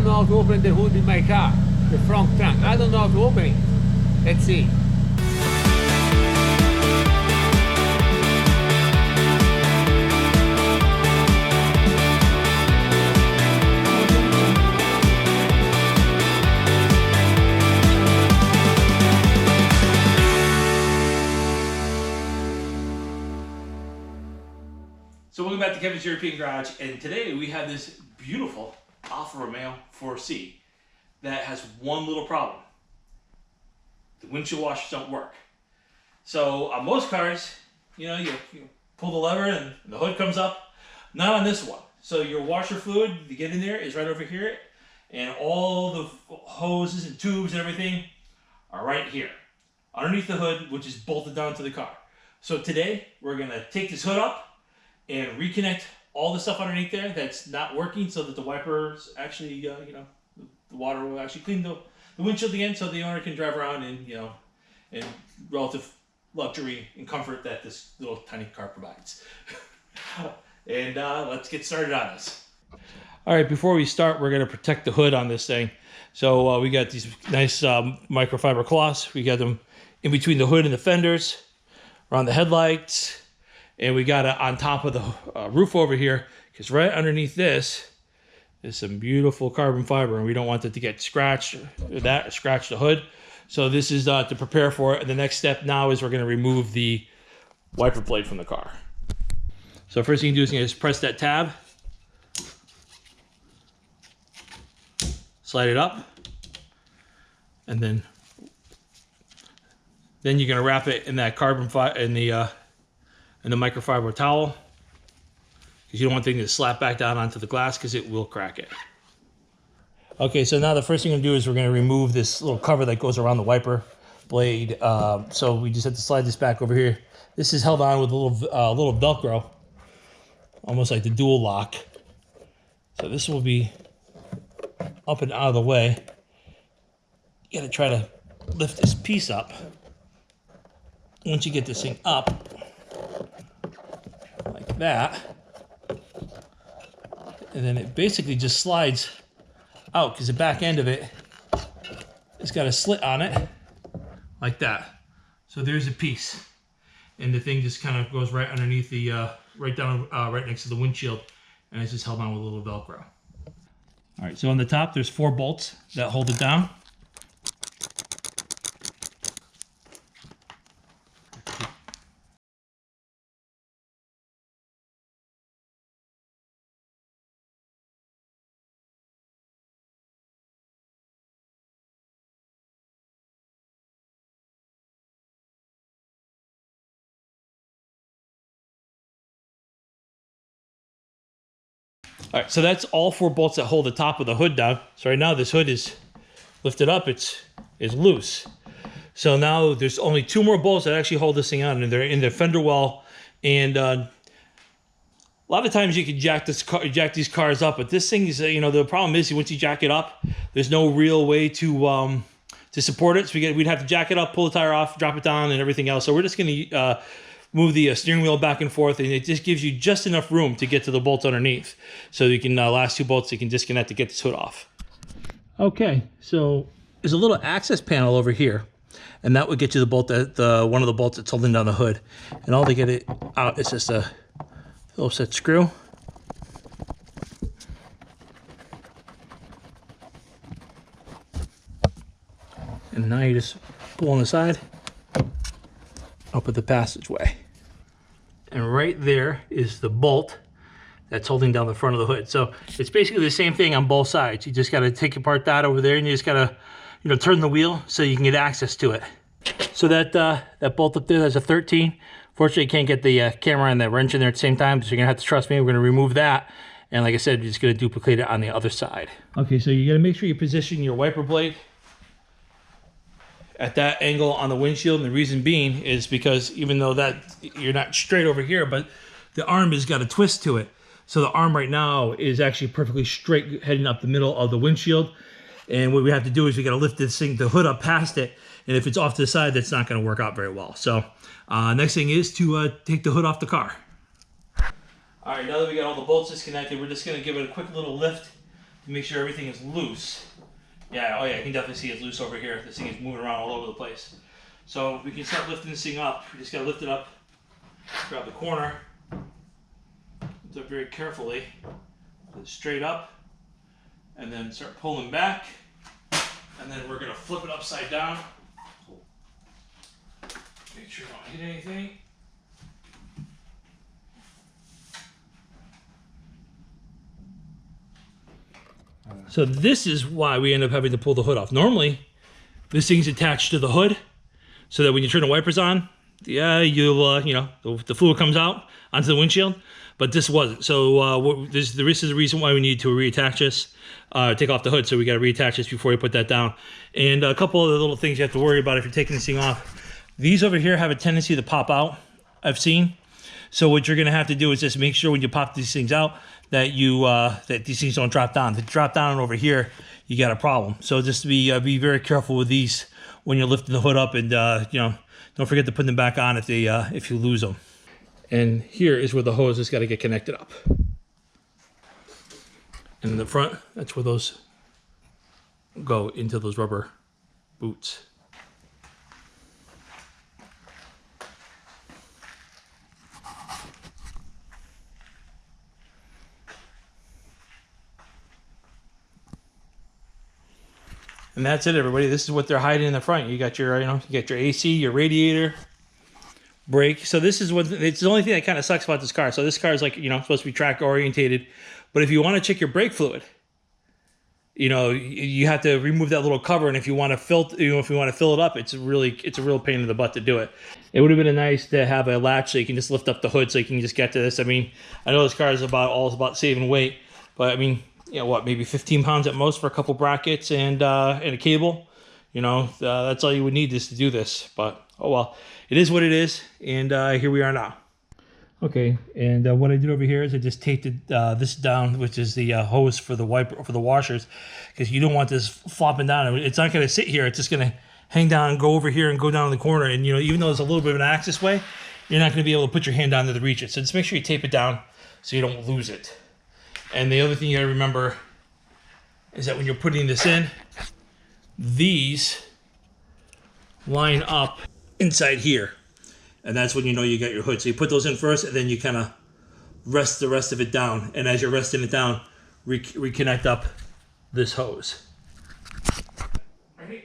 know how to open the hood in my car, the front trunk. I don't know how to open it. Let's see. So welcome back to Kevin's European Garage, and today we have this beautiful Alfa Romeo 4C that has one little problem. The windshield washers don't work. So on most cars, you pull the lever and the hood comes up. Not on this one. So your washer fluid to get in there is right over here, and all the hoses and tubes and everything are right here underneath the hood, which is bolted down to the car. So today we're gonna take this hood up and reconnect all the stuff underneath there that's not working, so that the wipers actually, the water will actually clean the windshield again, so the owner can drive around in relative luxury and comfort that this little tiny car provides. And let's get started on this. All right, before we start, we're gonna protect the hood on this thing. So we got these nice microfiber cloths. We got them in between the hood and the fenders, around the headlights. And we got it on top of the roof over here, because right underneath this is some beautiful carbon fiber, and we don't want it to get scratched, scratch the hood. So this is to prepare for it. And the next step now is we're going to remove the wiper blade from the car. So first thing you do is you just press that tab, slide it up, and then you're going to wrap it in that carbon fiber in the microfiber towel, because you don't want things to slap back down onto the glass, because it will crack it. Okay, so now the first thing we're gonna do is we're gonna remove this little cover that goes around the wiper blade. So we just have to slide this back over here. This is held on with a little Velcro, almost like the dual lock. So this will be up and out of the way. You gotta try to lift this piece up. Once you get this thing up, like that, and then it basically just slides out, because the back end of it has got a slit on it like that. So there's a piece, and the thing just kind of goes right underneath the right next to the windshield, and it's just held on with a little Velcro. All right, so on the top there's 4 bolts that hold it down. All right, so that's all 4 bolts that hold the top of the hood down. So right now this hood is lifted up, it's loose. So now there's only 2 more bolts that actually hold this thing on, and they're in the fender well. And a lot of times you can jack these cars up, but this thing is, the problem is once you jack it up, there's no real way to support it. So we'd have to jack it up, pull the tire off, drop it down, and everything else. So we're just gonna move the steering wheel back and forth, and it just gives you just enough room to get to the bolts underneath. So you can, last 2 bolts you can disconnect to get this hood off. Okay, so there's a little access panel over here, and that would get you the bolt, one of the bolts that's holding down the hood. And all to get it out is just a little set screw. And now you just pull on the side, up at the passageway. And right there is the bolt that's holding down the front of the hood. So it's basically the same thing on both sides. You just gotta take apart that over there, and you just gotta, turn the wheel so you can get access to it. So that bolt up there, that's a 13. Fortunately, you can't get the camera and that wrench in there at the same time, so you're gonna have to trust me. We're gonna remove that. And like I said, you're just gonna duplicate it on the other side. Okay, so you gotta make sure you position your wiper blade at that angle on the windshield. And the reason being is because even though that you're not straight over here, but the arm has got a twist to it. So the arm right now is actually perfectly straight heading up the middle of the windshield. And what we have to do is we got to lift this thing, the hood up past it. And if it's off to the side, that's not going to work out very well. So next thing is to take the hood off the car. All right, now that we got all the bolts disconnected, we're just going to give it a quick little lift to make sure everything is loose. Yeah, oh yeah, I can definitely see it's loose over here. This thing is moving around all over the place. So we can start lifting this thing up. We just gotta lift it up, grab the corner, lift it up very carefully, put it straight up, and then start pulling back. And then we're gonna flip it upside down. Make sure you don't hit anything. So this is why we end up having to pull the hood off. Normally, this thing's attached to the hood, so that when you turn the wipers on, yeah, you'll you know, the fluid comes out onto the windshield. But this wasn't. So this is the reason why we need to reattach this, take off the hood. So we got to reattach this before you put that down. And a couple of the little things you have to worry about if you're taking this thing off. These over here have a tendency to pop out, I've seen. So what you're gonna have to do is just make sure when you pop these things out that you that these things don't drop down. If they drop down over here, you got a problem. So just be very careful with these when you're lifting the hood up, and you know, don't forget to put them back on if you lose them. And here is where the hose has got to get connected up. And in the front, that's where those go into those rubber boots. And that's it, everybody. This is what they're hiding in the front. You got your, you got your AC, your radiator, brake. So this is what, it's the only thing that kind of sucks about this car. So this car is like, supposed to be track orientated, but if you want to check your brake fluid, you have to remove that little cover. And if you want to fill it up, it's a real pain in the butt to do it. It would have been nice to have a latch so you can just lift up the hood so you can just get to this. I mean, I know this car is all about saving weight, but I mean, maybe 15 pounds at most for a couple brackets and a cable. That's all you would need just to do this. But oh well, it is what it is, and here we are now. Okay, and what I did over here is I just taped this down, which is the hose for the washers, because you don't want this flopping down. It's not going to sit here. It's just going to hang down and go over here and go down in the corner. And even though there's a little bit of an access way, you're not going to be able to put your hand down there to reach it. So just make sure you tape it down so you don't lose it. And the other thing you got to remember is that when you're putting this in, these line up inside here. And that's when you know you got your hood. So you put those in first, and then you kind of rest the rest of it down. And as you're resting it down, reconnect up this hose. Ready?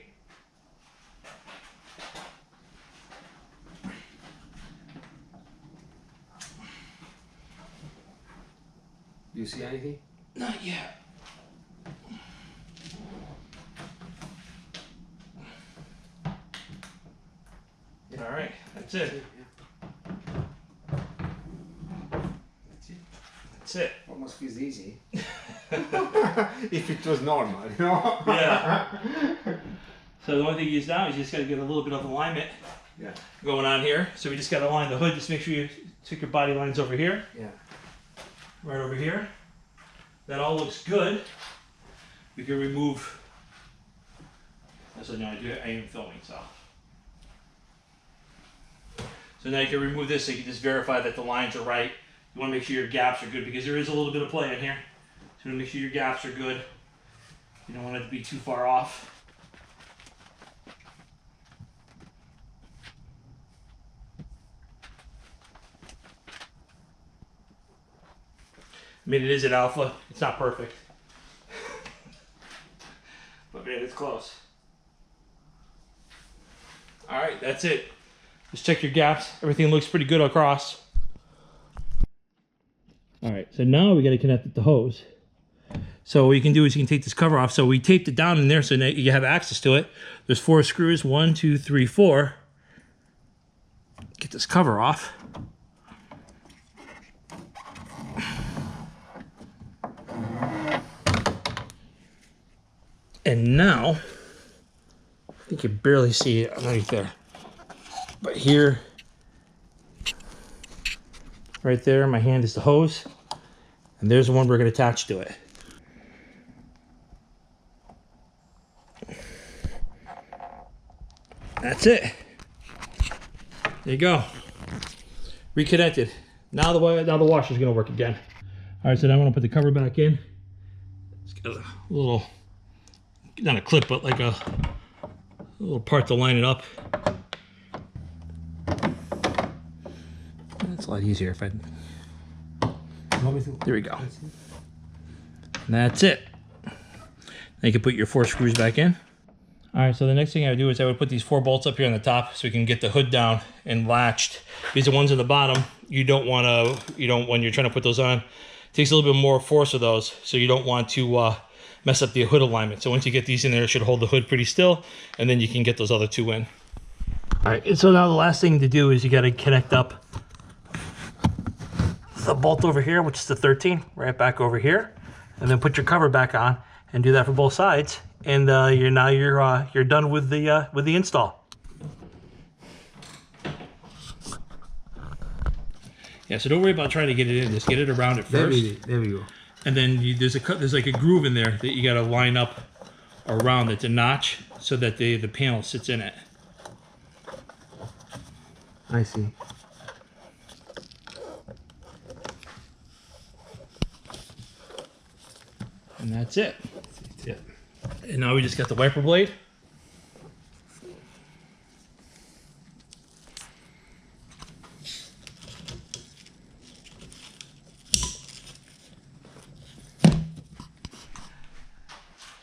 Do you see anything? Not yet. All right, that's it. That's it. Almost feels easy. If it was normal, Yeah. So the only thing is now is you just got to get a little bit of alignment going on here. So we just got to align the hood. Just make sure you stick your body lines over here. Yeah. Right over here. That all looks good. We can remove. That's what I am filming, so. So now you can remove this so you can just verify that the lines are right. You want to make sure your gaps are good because there is a little bit of play in here. So you want to make sure your gaps are good. You don't want it to be too far off. I mean, it is an Alfa. It's not perfect. But man, it's close. All right, that's it. Just check your gaps. Everything looks pretty good across. All right, so now we got to connect it to hose. So what you can do is you can take this cover off. So we taped it down in there so now you have access to it. There's 4 screws, 1, 2, 3, 4. Get this cover off. And now, I think you barely see it underneath there. But here, right there, my hand is the hose. And there's the one we're going to attach to it. That's it. There you go. Reconnected. Now the washer's going to work again. All right, so now I'm going to put the cover back in. Let's get a little, not a clip, but like a little part to line it up. That's a lot easier if I... There we go. And that's it. Now you can put your 4 screws back in. All right, so the next thing I would do is I would put these 4 bolts up here on the top so we can get the hood down and latched. Because the ones on the bottom, you don't want to, when you're trying to put those on, it takes a little bit more force of those, so you don't want to mess up the hood alignment. So once you get these in there, it should hold the hood pretty still, and then you can get those other 2 in. All right, and so now the last thing to do is you got to connect up the bolt over here, which is the 13, right back over here, and then put your cover back on and do that for both sides, and you're done with the install. Yeah, so don't worry about trying to get it in. Just get it around it first. There we go. And then there's like a groove in there that you got to line up around it, a notch, so that the panel sits in it. I see. And that's it. Yeah. And now we just got the wiper blade.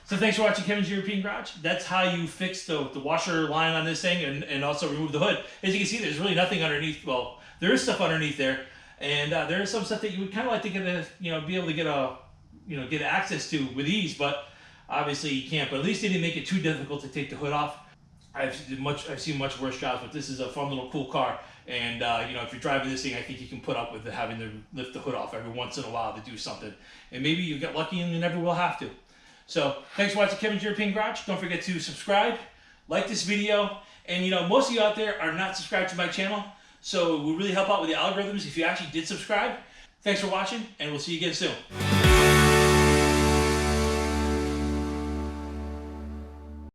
So thanks for watching Kevin's European Garage. That's how you fix the washer line on this thing and also remove the hood. As you can see, there's really nothing underneath. Well, there is stuff underneath there, and there is some stuff that you would kind of like to get be able to get access to with ease, but obviously you can't. But at least they didn't make it too difficult to take the hood off. I've seen much worse jobs, but this is a fun little cool car. And if you're driving this thing, I think you can put up with having to lift the hood off every once in a while to do something. And maybe you get lucky and you never will have to. So thanks for watching Kevin's European Garage. Don't forget to subscribe, like this video, and most of you out there are not subscribed to my channel, so it would really help out with the algorithms if you actually did subscribe. Thanks for watching, and we'll see you again soon.